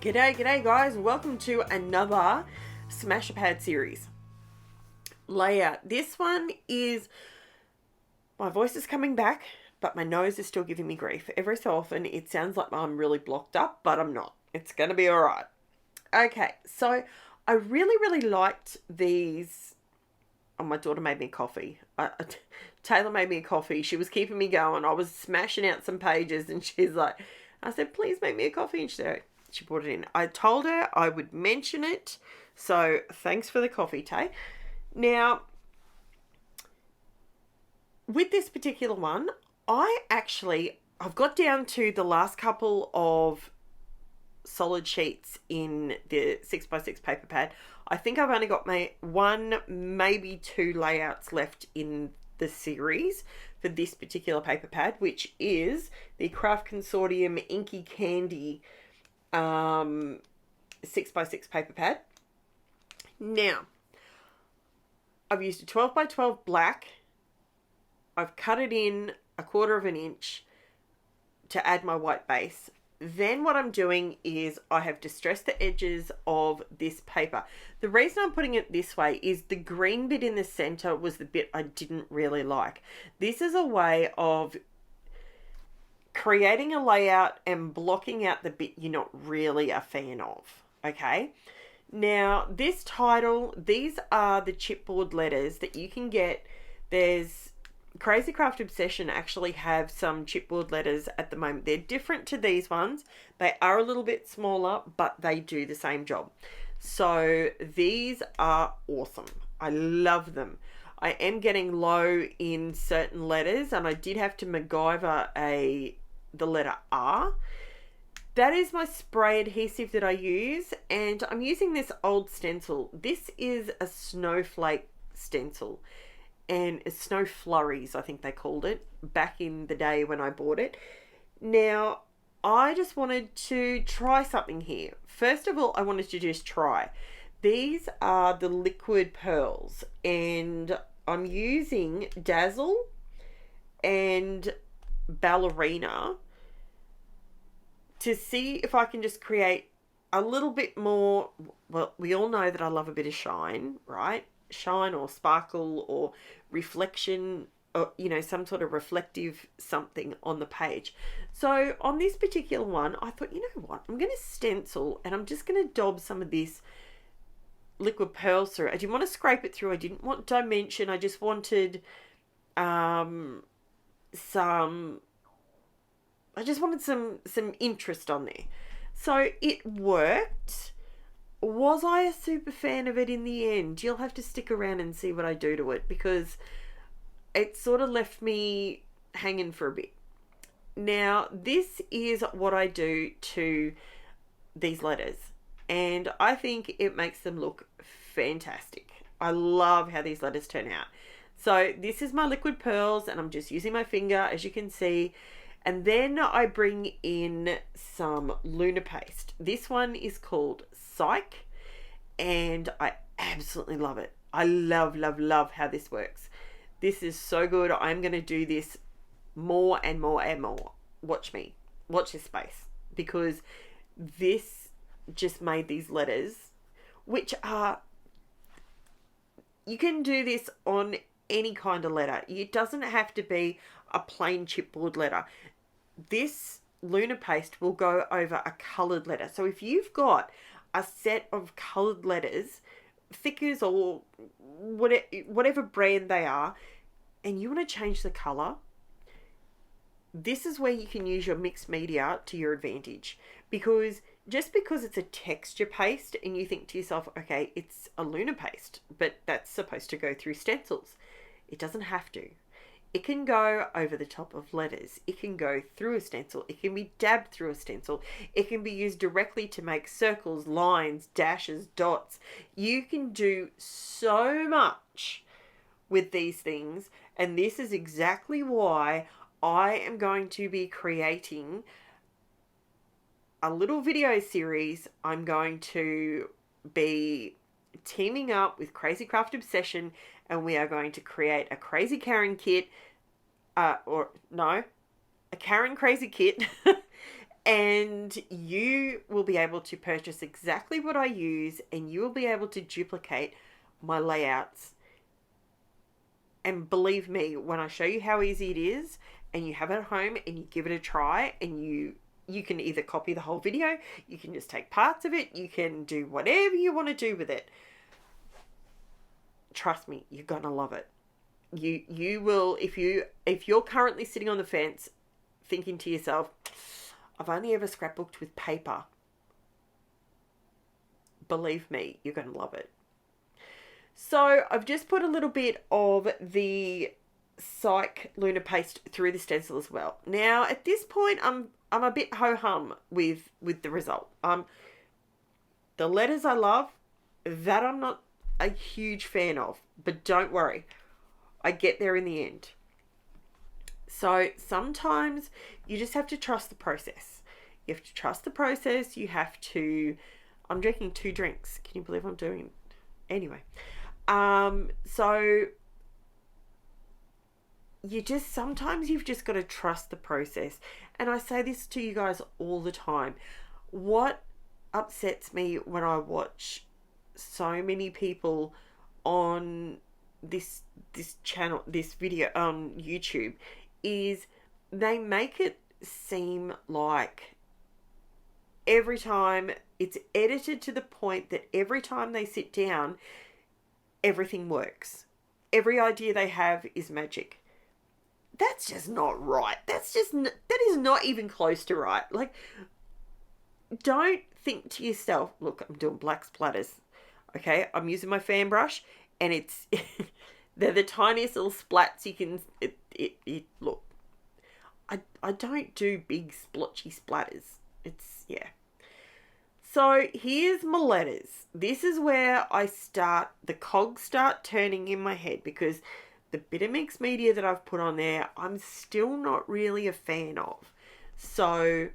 G'day guys, welcome to another Smash a Pad series. Layout. This one is, my voice is coming back, but my nose is still giving me grief. Every so often it sounds like I'm really blocked up, but I'm not. It's going to be alright. Okay, so I really liked these. Oh, my daughter made me coffee. Taylor made me a coffee. She was keeping me going. I was smashing out some pages and she's like, I said, please make me a coffee. And she brought it in. I told her I would mention it. So thanks for the coffee, Tay. Now, with this particular one, I've got down to the last couple of solid sheets in the 6x6 paper pad. I think I've only got my one, maybe two layouts left in the series for this particular paper pad, which is the Craft Consortium INKY-CANDY 6x6 paper pad. Now, I've used a 12x12 black. I've cut it in 1/4 of an inch to add my white base. Then what I'm doing is I have distressed the edges of this paper. The reason I'm putting it this way is the green bit in the center was the bit I didn't really like. This is a way of creating a layout and blocking out the bit you're not really a fan of. Okay. Now, this title, these are the chipboard letters that you can get. There's Crazy Craft Obsession actually have some chipboard letters at the moment. They're different to these ones. They are a little bit smaller, but they do the same job. So these are awesome. I love them. I am getting low in certain letters, and I did have to MacGyver the letter R. That is my spray adhesive that I use, and I'm using this old stencil. This is a snowflake stencil, and it's snow flurries, I think they called it, back in the day when I bought it. Now, I just wanted to try something here. First of all, I wanted to just try. These are the liquid pearls, and I'm using DAZZLE and Ballerina to see if I can just create a little bit more. Well, we all know that I love a bit of shine, right? Shine or sparkle or reflection, or some sort of reflective something on the page. So on this particular one, I thought, you know what, I'm going to stencil and I'm just going to daub some of this liquid pearls through. I didn't want to scrape it through. I didn't want dimension. I just wanted some interest on there. So it worked. Was I a super fan of it in the end? You'll have to stick around and see what I do to it, because it sort of left me hanging for a bit. Now, this is what I do to these letters, and I think it makes them look fantastic. I love how these letters turn out. So this is my liquid pearls, and I'm just using my finger, as you can see. And then I bring in some LUNAR paste. This one is called SIKE, and I absolutely love it. I love how this works. This is so good. I'm going to do this more and more and more. Watch me. Watch this space, because this just made these letters, which are, you can do this on any kind of letter. It doesn't have to be a plain chipboard letter. This LUNAR paste will go over a coloured letter. So if you've got a set of coloured letters, thickers or whatever brand they are, and you want to change the colour, this is where you can use your mixed media to your advantage. Because just because it's a texture paste and you think to yourself, okay, it's a LUNAR paste, but that's supposed to go through stencils. It doesn't have to. It can go over the top of letters. It can go through a stencil. It can be dabbed through a stencil. It can be used directly to make circles, lines, dashes, dots. You can do so much with these things, and this is exactly why I am going to be creating a little video series. I'm going to be teaming up with Crazy Craft Obsession, and we are going to create a Crazy Karen kit, a Karen Crazy kit, And you will be able to purchase exactly what I use, and you will be able to duplicate my layouts. And believe me, when I show you how easy it is, and you have it at home and you give it a try, and you can either copy the whole video, you can just take parts of it, you can do whatever you want to do with it. Trust me, you're gonna love it. You will, if you're currently sitting on the fence thinking to yourself, I've only ever scrapbooked with paper. Believe me, you're gonna love it. So I've just put a little bit of the SIKE lunar paste through the stencil as well. Now at this point, I'm a bit ho-hum with the result. The letters I love, that I'm not a huge fan of, but don't worry, I get there in the end. So sometimes you just have to trust the process. You have to trust the process. You have to, I'm drinking 2 drinks. Can you believe I'm doing, anyway. So sometimes you've just got to trust the process. And I say this to you guys all the time. What upsets me when I watch so many people on this channel, this video on YouTube, is they make it seem like every time it's edited to the point that every time they sit down, everything works. Every idea they have is magic. That's just not right. That is not even close to right. Like, don't think to yourself, look, I'm doing black splatters. Okay, I'm using my fan brush, and it's they're the tiniest little splats you can. Look, I don't do big splotchy splatters. Yeah. So here's my letters. This is where the cogs start turning in my head, because the bit of mixed media that I've put on there, I'm still not really a fan of. So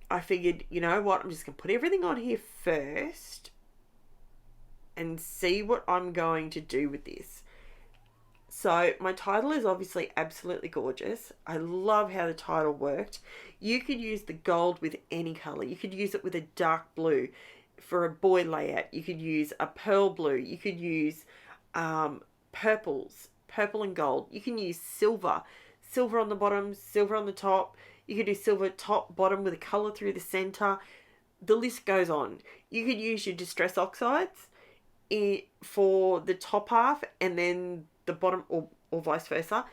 I figured, you know what, I'm just going to put everything on here first and see what I'm going to do with this. So my title is obviously absolutely gorgeous. I love how the title worked. You could use the gold with any color. You could use it with a dark blue for a boy layout. You could use a pearl blue. You could use purples, purple and gold. You can use silver on the bottom, silver on the top. You could do silver top, bottom with a color through the center. The list goes on. You could use your distress oxides for the top half, and then the bottom, or vice versa.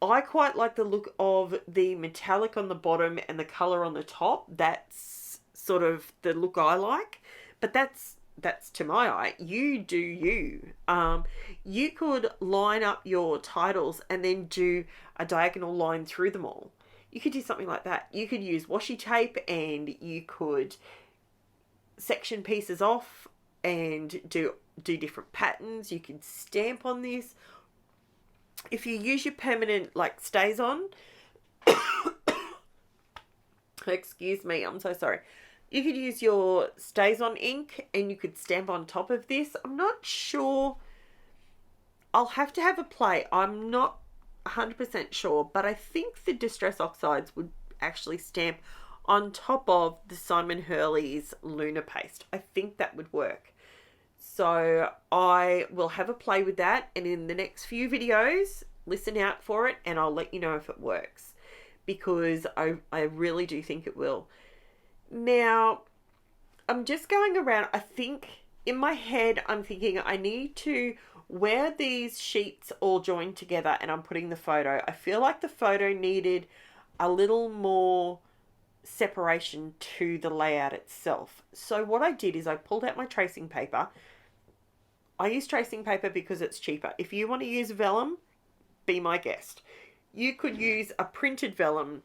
I quite like the look of the metallic on the bottom and the color on the top. That's sort of the look I like, but that's to my eye. You do you. You could line up your titles and then do a diagonal line through them all. You could do something like that. You could use washi tape, and you could section pieces off and do different patterns. You can stamp on this. If you use your permanent, like, stays on, excuse me, I'm so sorry. You could use your stays on ink, and you could stamp on top of this. I'm not sure. I'll have to have a play. I'm not 100% sure, but I think the distress oxides would actually stamp on top of the Simon Hurley's lunar paste. I think that would work. So I will have a play with that, and in the next few videos, listen out for it, and I'll let you know if it works, because I really do think it will. Now, I'm just going around. I think in my head, I'm thinking I need to, where these sheets all join together and I'm putting the photo, I feel like the photo needed a little more separation to the layout itself. So what I did is I pulled out my tracing paper. I use tracing paper because it's cheaper. If you want to use vellum, be my guest. You could use a printed vellum,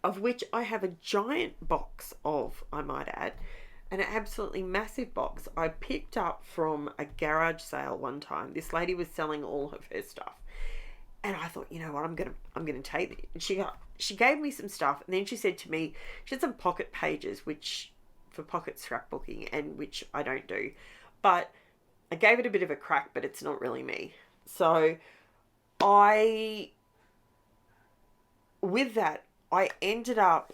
of which I have a giant box of, I might add, an absolutely massive box I picked up from a garage sale one time. This lady was selling all of her stuff, and I thought, you know what, I'm gonna take it. And she gave me some stuff, and then she said to me, she had some pocket pages, which for pocket scrapbooking, and which I don't do, but I gave it a bit of a crack, but it's not really me. So with that, I ended up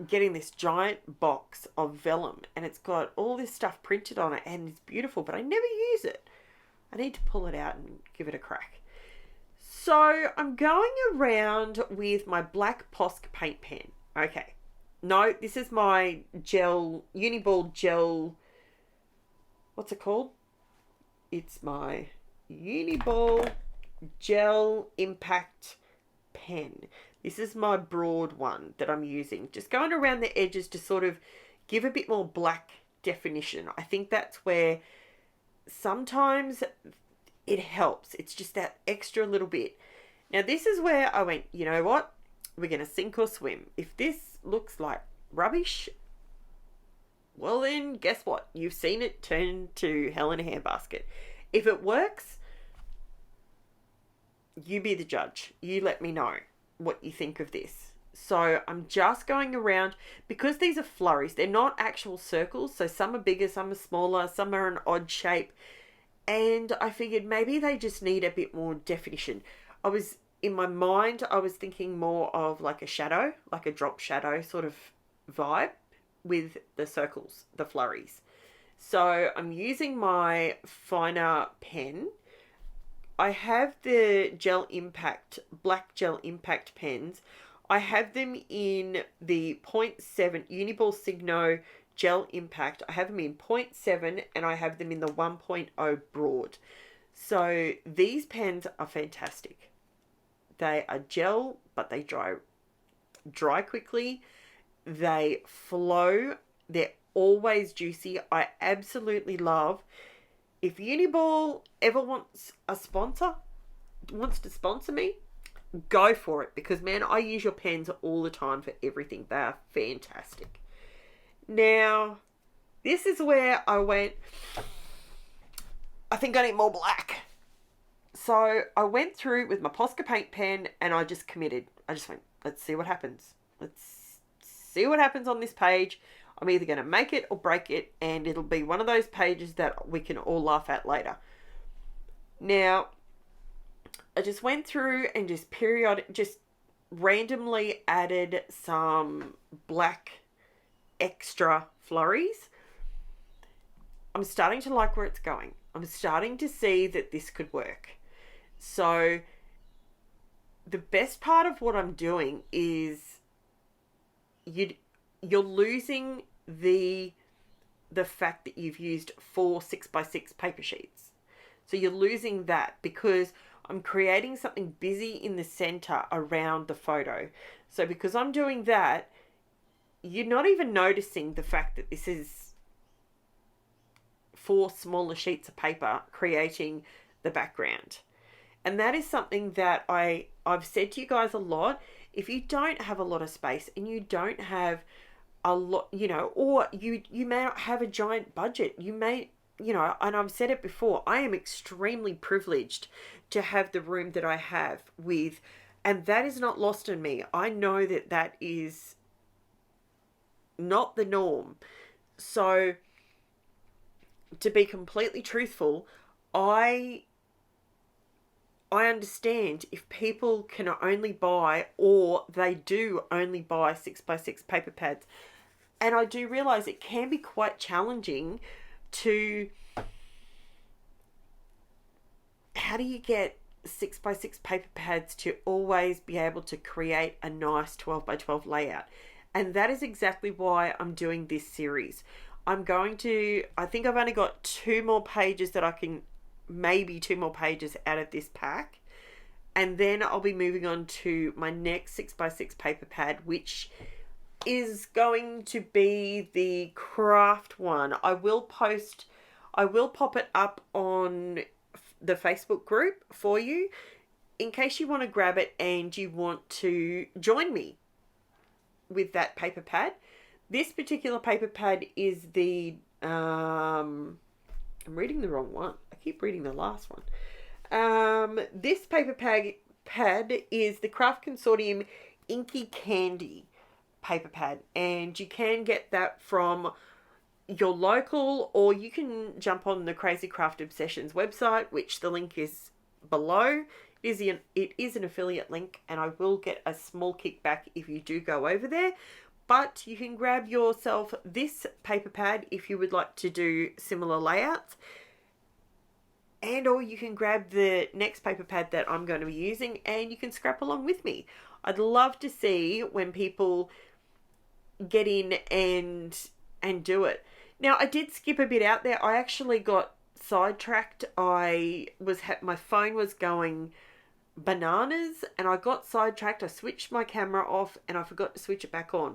getting this giant box of vellum, and it's got all this stuff printed on it, and it's beautiful, but I never use it. I need to pull it out and give it a crack. So I'm going around with my black POSCA paint pen. Okay. No, this is my gel, UNIBALL gel. What's it called? It's my UNIBALL gel impact pen. This is my broad one that I'm using. Just going around the edges to sort of give a bit more black definition. I think that's where sometimes it helps. It's just that extra little bit. Now this is where I went, you know what? We're going to sink or swim. If this looks like rubbish, well then, guess what? You've seen it turn to hell in a handbasket. If it works, you be the judge. You let me know what you think of this. So I'm just going around, because these are flurries. They're not actual circles. So some are bigger, some are smaller, some are an odd shape. And I figured maybe they just need a bit more definition. In my mind, I was thinking more of like a shadow, like a drop shadow sort of vibe with the circles, the flurries. So I'm using my finer pen. I have the black gel impact pens. I have them in the 0.7 UNIBALL Signo gel impact. I have them in 0.7 and I have them in the 1.0 broad. So these pens are fantastic. They are gel, but they dry quickly. They flow. They're always juicy. I absolutely love. If UNIBALL ever wants to sponsor me, go for it, because man, I use your pens all the time for everything. They are fantastic. Now, this is where I went, I think I need more black. So I went through with my POSCA paint pen and I just committed. I just went, let's see what happens. Let's see what happens on this page. I'm either going to make it or break it, and it'll be one of those pages that we can all laugh at later. Now, I just went through and just randomly added some black extra flurries. I'm starting to like where it's going. I'm starting to see that this could work. So the best part of what I'm doing is you're losing the fact that you've used 4 6x6 paper sheets. So you're losing that, because I'm creating something busy in the center around the photo. So because I'm doing that, you're not even noticing the fact that this is 4 smaller sheets of paper creating the background. And that is something that I've said to you guys a lot. If you don't have a lot of space and you don't have a lot, or you may not have a giant budget, you may, and I've said it before, I am extremely privileged to have the room that I have with, and that is not lost on me. I know that that is not the norm. So to be completely truthful, I understand if people can only buy, or they do only buy 6x6 paper pads. And I do realize it can be quite challenging to, how do you get 6x6 paper pads to always be able to create a nice 12x12 layout? And that is exactly why I'm doing this series. I think I've only got 2 more pages that I can, maybe 2 more pages out of this pack. And then I'll be moving on to my next 6x6 paper pad, which is going to be the craft one. I will pop it up on the Facebook group for you in case you want to grab it and you want to join me with that paper pad. This particular paper pad is the I'm reading the wrong one. I keep reading the last one. This paper pad is the Craft Consortium INKY-CANDY paper pad, and you can get that from your local, or you can jump on the Crazy Craft Obsessions website, which the link is below it is an affiliate link, and I will get a small kickback if you do go over there. But you can grab yourself this paper pad if you would like to do similar layouts. And or you can grab the next paper pad that I'm going to be using and you can scrap along with me. I'd love to see when people get in and do it. Now, I did skip a bit out there. I actually got sidetracked. My phone was going bananas and I got sidetracked. I switched my camera off and I forgot to switch it back on.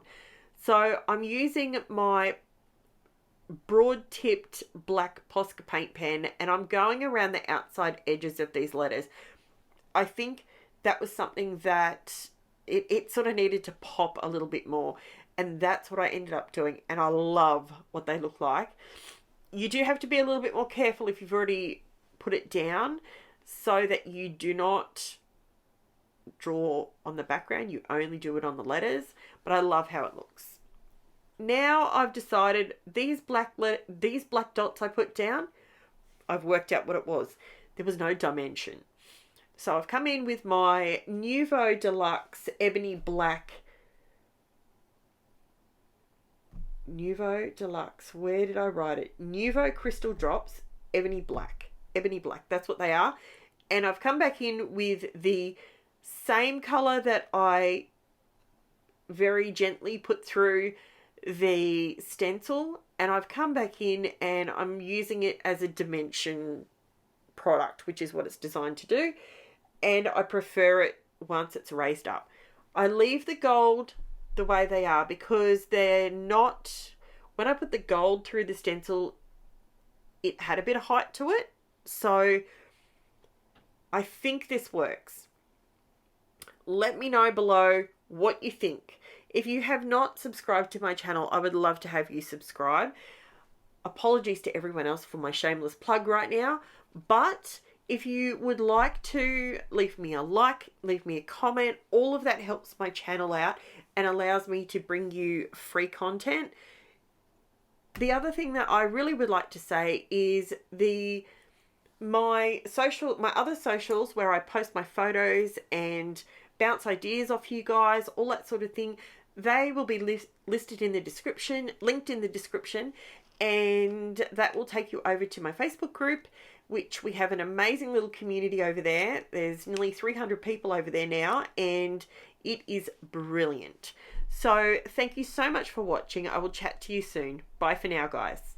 So I'm using my broad tipped black Posca paint pen and I'm going around the outside edges of these letters. I think that was something that it sort of needed to pop a little bit more, and that's what I ended up doing, and I love what they look like. You do have to be a little bit more careful if you've already put it down so that you do not draw on the background. You only do it on the letters, but I love how it looks. Now I've decided these black dots I put down, I've worked out what it was. There was no dimension. So I've come in with my NUVO Deluxe Ebony Black. NUVO Deluxe, where did I write it? NUVO Crystal Drops Ebony Black. Ebony Black, that's what they are. And I've come back in with the same colour that I very gently put through the stencil, and I've come back in and I'm using it as a dimension product, which is what it's designed to do, and I prefer it once it's raised up. I leave the gold the way they are because they're not, when I put the gold through the stencil, it had a bit of height to it, so I think this works. Let me know below what you think. If you have not subscribed to my channel, I would love to have you subscribe. Apologies to everyone else for my shameless plug right now, but if you would like to leave me a like, leave me a comment, all of that helps my channel out and allows me to bring you free content. The other thing that I really would like to say is my other socials where I post my photos and bounce ideas off you guys, all that sort of thing, they will be listed in the description, linked in the description, and that will take you over to my Facebook group, which we have an amazing little community over there. There's nearly 300 people over there now, and it is brilliant. So thank you so much for watching. I will chat to you soon. Bye for now, guys.